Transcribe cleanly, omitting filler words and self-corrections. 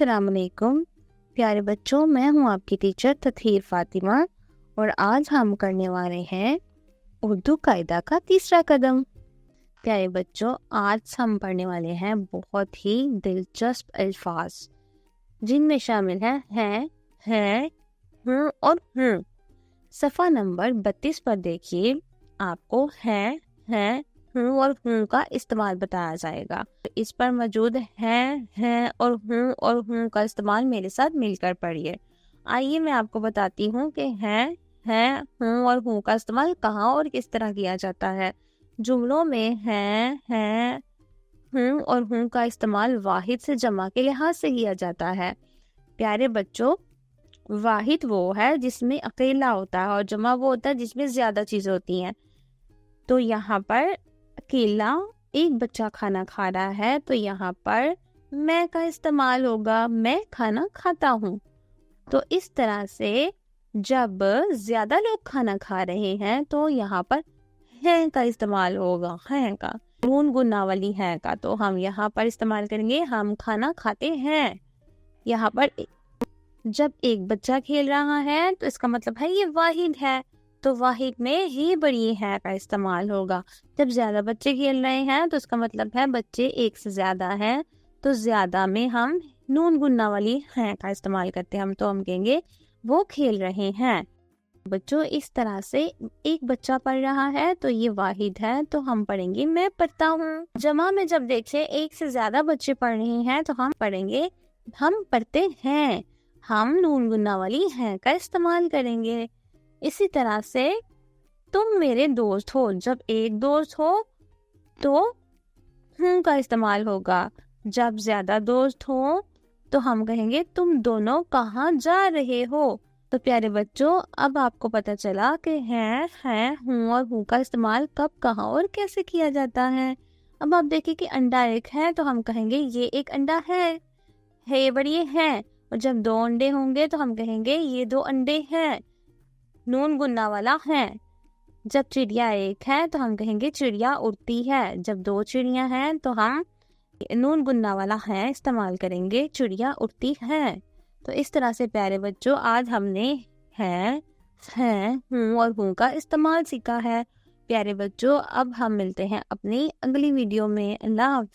السلام علیکم پیارے بچوں، میں ہوں آپ کی ٹیچر تطہیر فاطمہ اور آج ہم کرنے والے ہیں اردو قاعدہ کا تیسرا قدم۔ پیارے بچوں، آج ہم پڑھنے والے ہیں بہت ہی دلچسپ الفاظ جن میں شامل ہیں، ہوں اور ہوں۔ صفحہ نمبر 32 پر دیکھیے، آپ کو ہیں، ہوں اور ہوں کا استعمال بتایا جائے گا۔ اس پر موجود ہیں اور ہوں کا استعمال میرے ساتھ مل کر پڑھیے۔ آئیے میں آپ کو بتاتی ہوں کہ ہیں، ہوں اور ہوں کا استعمال کہاں اور کس طرح کیا جاتا ہے۔ جملوں میں ہیں، ہوں اور ہوں کا استعمال واحد سے جمع کے لحاظ سے کیا جاتا ہے۔ پیارے بچوں، واحد وہ ہے جس میں اکیلا ہوتا ہے اور جمع وہ ہوتا ہے جس میں زیادہ چیزیں ہوتی ہیں۔ تو یہاں پر اکیلا ایک بچہ کھانا کھا رہا ہے تو یہاں پر میں کا استعمال ہوگا، میں کھانا کھاتا ہوں۔ تو اس طرح سے جب زیادہ لوگ کھانا کھا رہے ہیں تو یہاں پر ہیں کا استعمال ہوگا، ہیں کا نون گنا والی ہیں کا تو ہم یہاں پر استعمال کریں گے، ہم کھانا کھاتے ہیں۔ یہاں پر جب ایک بچہ کھیل رہا ہے تو اس کا مطلب ہے یہ واحد ہے، تو واحد میں ہی بڑی ہے کا استعمال ہوگا۔ جب زیادہ بچے کھیل رہے ہیں تو اس کا مطلب ہے بچے ایک سے زیادہ ہیں، تو زیادہ میں ہم نون گنا والی ہیں کا استعمال کرتے ہیں، تو ہم کہیں گے وہ کھیل رہے ہیں۔ بچوں، اس طرح سے ایک بچہ پڑھ رہا ہے تو یہ واحد ہے، تو ہم پڑھیں گے میں پڑھتا ہوں۔ جمع میں جب دیکھیں ایک سے زیادہ بچے پڑھ رہے ہیں تو ہم پڑھیں گے ہم پڑھتے ہیں، ہم نون گنا والی ہیں کا استعمال کریں گے۔ اسی طرح سے تم میرے دوست ہو، جب ایک دوست ہو تو ہوں کا استعمال ہوگا، جب زیادہ دوست ہو تو ہم کہیں گے تم دونوں کہاں جا رہے ہو۔ تو پیارے بچوں، اب آپ کو پتہ چلا کہ ہیں، ہوں اور ہوں کا استعمال کب، کہاں اور کیسے کیا جاتا ہے۔ اب آپ دیکھیں کہ انڈا ایک ہے تو ہم کہیں گے یہ ایک انڈا ہے یہ بڑی ہے، اور جب دو انڈے ہوں گے تو ہم کہیں گے یہ دو انڈے ہیں، نون گنا والا ہے۔ جب چڑیا ایک ہے تو ہم کہیں گے چڑیا اڑتی ہے، جب دو چڑیاں ہیں تو ہم نون گنا والا ہے استعمال کریں گے، چڑیا اڑتی ہے۔ تو اس طرح سے پیارے بچوں، آج ہم نے ہیں، ہوں اور ہوں کا استعمال سیکھا ہے۔ پیارے بچوں، اب ہم ملتے ہیں اپنی اگلی ویڈیو میں۔ اللہ حافظ۔